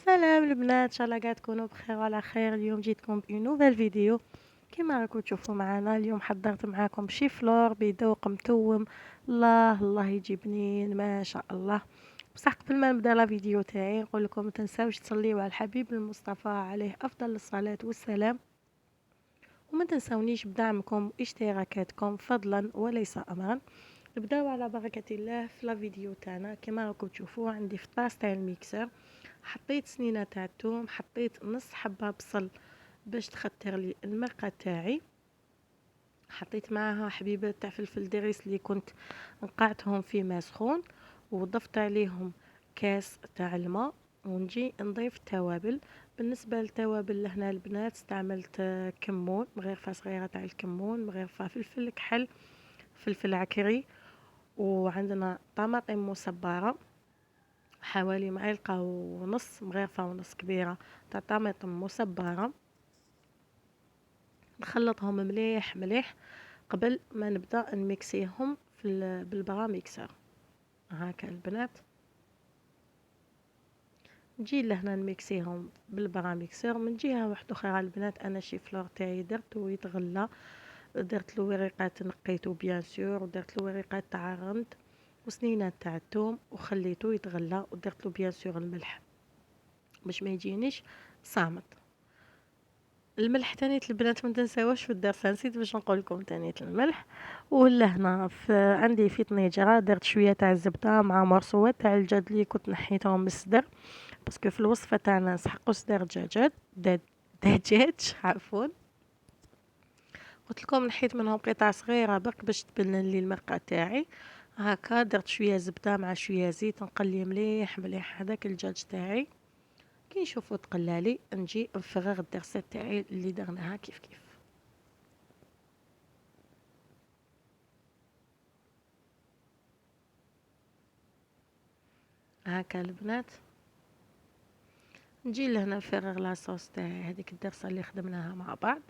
سلام البنات، ان شاء الله قاعد تكونوا بخير وعلى خير. اليوم جيتكم بأون نوفيل فيديو. كما راكم تشوفوا معنا اليوم حضرت معاكم شي فلور بذوق متوم. الله الله يجي بنين ما شاء الله. بصح قبل ما نبدا لا فيديو تاعي نقول لكم ما تنساوش تصليوا على الحبيب المصطفى عليه افضل الصلاه والسلام، وما تنسونيش بدعمكم واشتراكاتكم فضلا وليس امرا. نبداو على بركه الله في لا فيديو تاعنا. كما راكم تشوفوا عندي في طاس تاع الميكسر حطيت سنينه تاع الثوم، حطيت نص حبه بصل باش تخطر لي المرقه تاعي، حطيت معاها حبيبات تاع فلفل دريس اللي كنت نقعتهم في ماء سخون، وضفت عليهم كاس تاع الماء، ونجي نضيف التوابل. بالنسبه للتوابل لهنا البنات استعملت كمون، مغرفه صغيره تاع الكمون، مغرفه فلفل كحل، فلفل عكري، وعندنا طماطم مصبره حوالي معلقه ونص، مغرفه ونص كبيره تاع طماطم مصبره. نخلطهم مليح مليح قبل ما نبدا نميكسيهم بالبرا ميكسر. هاكا البنات نجي لهنا نميكسيهم بالبرا ميكسر. من جهه واحده اخرى البنات انا شي فلور تاعي درتو يتغلى، درت له وريقات نقيتو بيان سور، ودرت له وريقات تاع الرند وسنينات تاع الثوم وخليته يتغلى، ودرت له بيان سور الملح باش ما يجينيش صامت. الملح تاني البنات ما تنساوش في الدرسه، نسيت باش نقول لكم تاني الملح. ولا هنا عندي في طنيجره درت شويه تاع الزبده مع مرصوات تاع الجد اللي كنت نحيتهم من الصدر، باسكو في الوصفه تاعنا نسحقوا صدر دجاج عفوا. قلت لكم نحيت منهم قطع صغيره برك باش تبنن لي المرقه تاعي. هكا درت شويه زبده مع شويه زيت، نقلي مليح مليح هذاك الدجاج تاعي. كي نشوفو تقلالي نجي نفرغ الدرسه تاعي اللي درناها كيف كيف. هكا البنات نجي لهنا نفرغ لاصوص تاعي هذيك الدرسه اللي خدمناها مع بعض،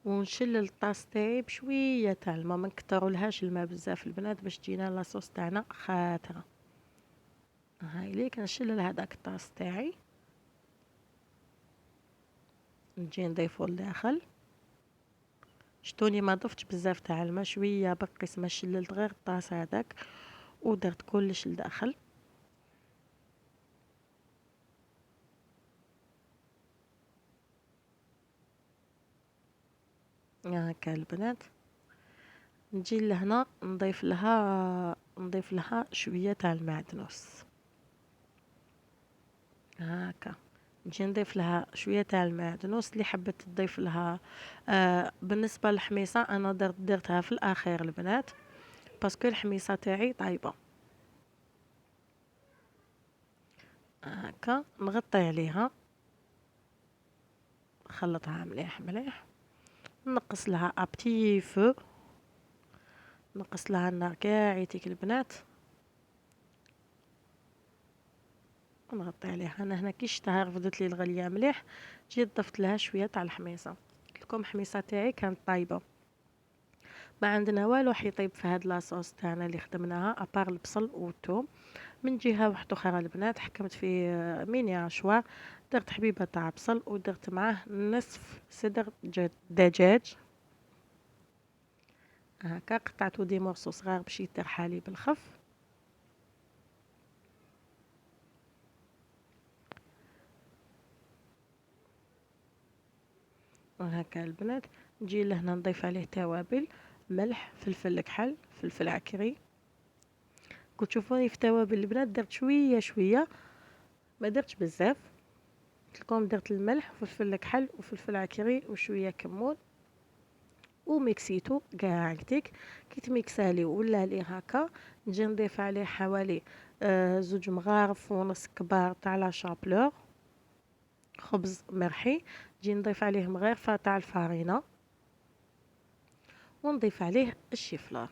ونشل الطاس تاعي بشويه تاع الماء، ما نكترولهاش الماء بزاف البنات باش تجينا لاصوص تاعنا خاطره. هاي ليك نشل هذاك الطاس تاعي، نجي نضيفو لداخل. شتوني ما ضفتش بزاف تاع الماء، شويه برك اسمها شللت غير الطاس هذاك ودرت كلش لداخل. هكا البنات نجي لهنا نضيف لها شويه تاع المعدنوس. هكا نجي نضيف لها شويه تاع المعدنوس اللي حبت تضيف لها. بالنسبه للحميصه انا درتها في الاخير البنات، باسكو الحميصه تاعي طايبه. هكا نغطي عليها، نخلطها مليح مليح، نقص لها ابتي فو، نقص لها النار كاعيتك البنات، ونغطي عليها. انا هنا كي شفتها رفضت لي الغليه مليح جيت ضفت لها شويه تاع الحميصه. قلت لكم الحميصه تاعي كانت طايبه، ما عندنا والو حيطيب في هاد لاصوص تاعنا اللي خدمناها ابار البصل والثوم. من جهه واحده اخرى البنات حكمت في ميني عشوار، درت حبيبه تاع بصل ودرت معاه نصف صدر دجاج. هكا قطعته دي مرصو صغار باش يترحى لي بالخف. وهكا البنات نجي لهنا نضيف عليه توابل، ملح، فلفل كحل، فلفل عكري. كنت تشوفوني في توابل البنات درت شويه شويه، ما درتش بزاف. قلت لكم درت الملح وفلفل كحل وفلفل عكري وشويه كمون، وميكسيتو كاع هكتيك. كي تميكسالي ولا لي هكا نجي نضيف عليه حوالي زوج مغارف ونص كبار تاع لا شابلور خبز مرحي، نجي نضيف عليه مغرفه تاع الفارينه، ونضيف عليه الشيفلار.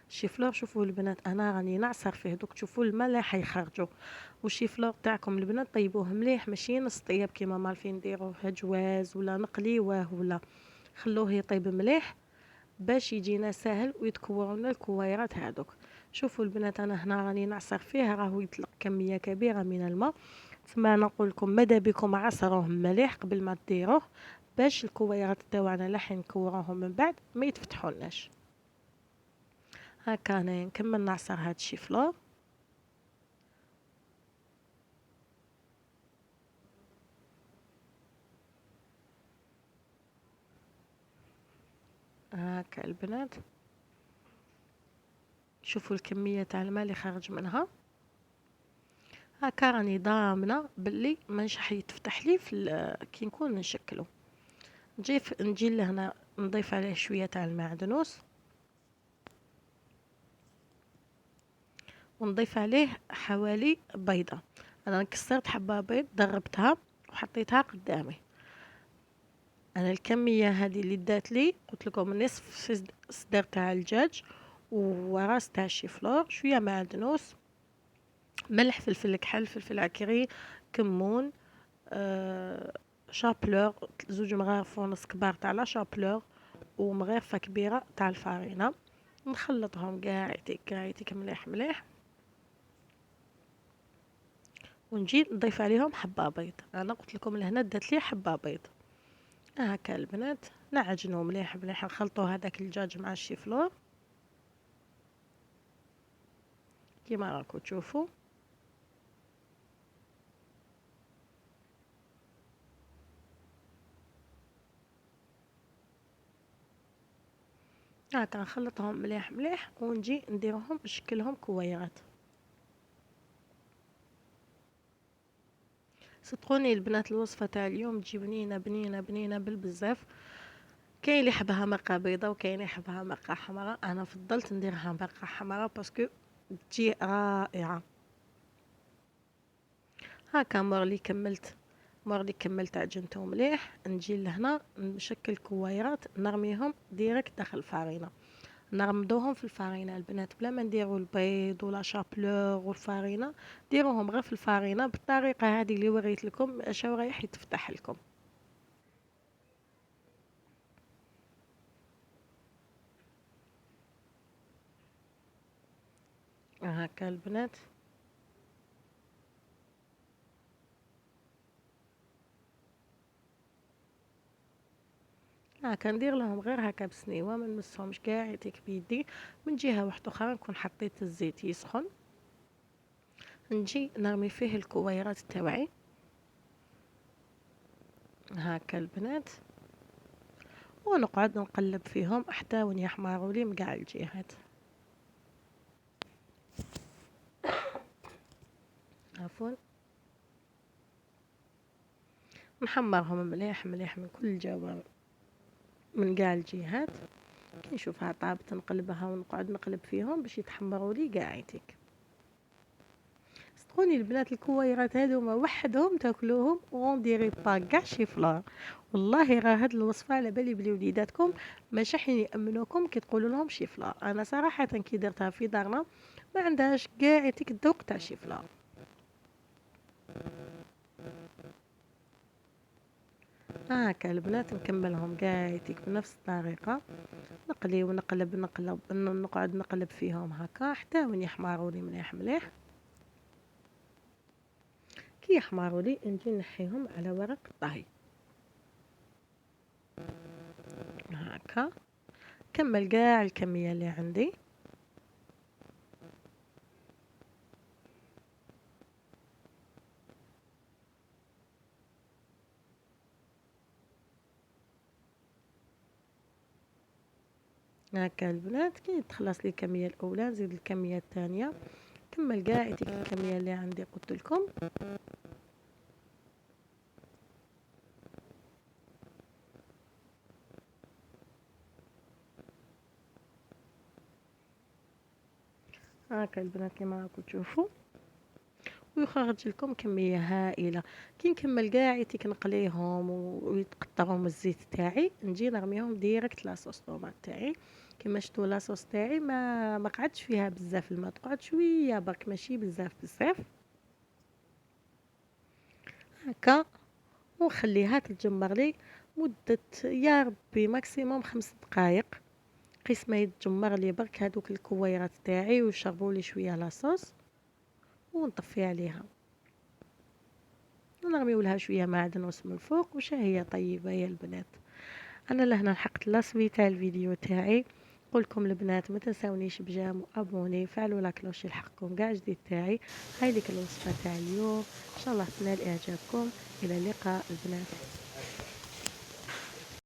الشيفلور شوفوا البنات انا راني نعصر فيه، دوك تشوفوا الماء اللي حيخرجوا. والشيفلور تاعكم البنات طيبوه مليح، ماشي نص طياب كيما مالفين نديروه جواز ولا نقليوه، ولا خلوه يطيب مليح باش يجينا ساهل ويتكورنا الكويرات هذوك. شوفوا البنات، انا هنا راني نعصر فيه، راهو يطلق كميه كبيره من الماء. تما نقول لكم ماذا بكم عصروه مليح قبل ما ديروه، باش الكويرات تاوعنا لحين نكوروهم من بعد ما يتفتحولناش. هكا انا نكمل نعصر هاد الشيفلور. هكا البنات، شوفوا الكميه تاع الماء اللي خارج منها. هكا راني ضامنه باللي ما نجح يتفتح لي كي نكون نشكله. نجي لهنا نضيف عليه شويه تاع المعدنوس، ونضيف عليه حوالي بيضه. انا كسرت حبه بيض ضربتها وحطيتها قدامي. انا الكميه هذه اللي دات لي قلت لكم نصف صدر تاع الدجاج، وراس تاع الشيفلور، شويه معدنوس، ملح، فلفل كحل، فلفل عكري، كمون، شابلور، زوج مغارف ونص كبار تاع لا شابلور، ومغرفه كبيره تاع الفارينه. نخلطهم قاعدتك مليح مليح، ونجي نضيف عليهم حبه بيض. انا قلت لكم لهنا دات لي حبه بيض. هكا البنات نعجنو مليح مليح، نخلطو هذاك الدجاج مع الشيفلور كيما راكو تشوفوا. هكا نخلطهم مليح مليح، ونجي نديرهم نشكلهم كويرات. صدقوني البنات، الوصفه تاع اليوم تجي بنينه بنينه بنينه بالبزاف. كاين اللي يحبها مرقه بيضه، وكاين اللي يحبها مرقه حمراء. انا فضلت نديرها مرقه حمراء باسكو تجي رائعه. هكا مورلي كملت عجنته مليح، نجي لهنا نشكل كويرات، نرميهم ديريكت داخل الفارينه. نرمدوهم في الفارينه البنات، بلا ما نديروا البيض ولا شابلور والفارينه. ديروهم غير في الفارينه بالطريقه هذه اللي وريت لكم، شو رايح يتفتح لكم. هكا البنات، هكا ندير لهم غير هكا بسنيوه، ما نمسهمش كاع يتيك بيدي. من جهه واحده اخرى نكون حطيت الزيت يسخن، نجي نرمي فيه الكويرات تاوعي. هكا البنات، ونقعد نقلب فيهم حتى وين يحمروا لي من كاع الجهات. عفوا، نحمرهم مليح مليح من كل الجوانب، من كاع الجهات. كي نشوفها طابت نقلبها، ونقعد نقلب فيهم باش يتحمروا لي قاعديك. صدقوني البنات، الكويرات هذوما وحدهم تاكلوهم اون ديري با كاع شي فلار. والله راه هاد الوصفه على بالي بلي وليداتكم ماشي حين يامنوكم كي تقولوا لهم شي فلار. انا صراحه كي درتها في دارنا ما عندهاش كاع تيك الذوق تاع شي فلار. هاكا البنات نكملهم قاعديك بنفس الطريقه، نقلي ونقلب نقلب، نقعد نقلب فيهم هكا حتى وين يحمروا لي مليح مليح. كي يحمروا لي نجي نحيهم على ورق الطهي. هكا كمل كاع الكميه اللي عندي. هكا البنات، كي تخلص لي الكميه الاولى نزيد الكميه الثانيه. كمل كاع ديك الكميه اللي عندي قلت لكم. هكا البنات كما راكم تشوفوا، ويخرج لكم كميه هائله. كي نكمل كاع تيك نقليهم ويتقطروا من الزيت تاعي، نجي نرميهم ديريكت لاصوص طوماط تاعي. كما شفتوا لاصوص تاعي ما قعدش فيها بزاف الماء، تقعد شويه برك ماشي بزاف بزاف. هكا، ونخليها تتجمر لي مده يا ربي ماكسيموم 5 دقائق. قيس ما يتجمر لي برك هذوك الكويرات تاعي ويشربوا لي شويه لاصوص، ونطفي عليها ونرميو لها شويه معدنوس من الفوق، وشا هي طيبه يا البنات. انا لهنا لحقت لاصفي تاع الفيديو تاعي. قولكم البنات ما تنساونيش بجام وابوني، فعلوا لا كلوش يلحقكم كاع جديد تاعي. هاي ليك الوصفه تاع اليوم، ان شاء الله تنال اعجابكم. الى اللقاء البنات.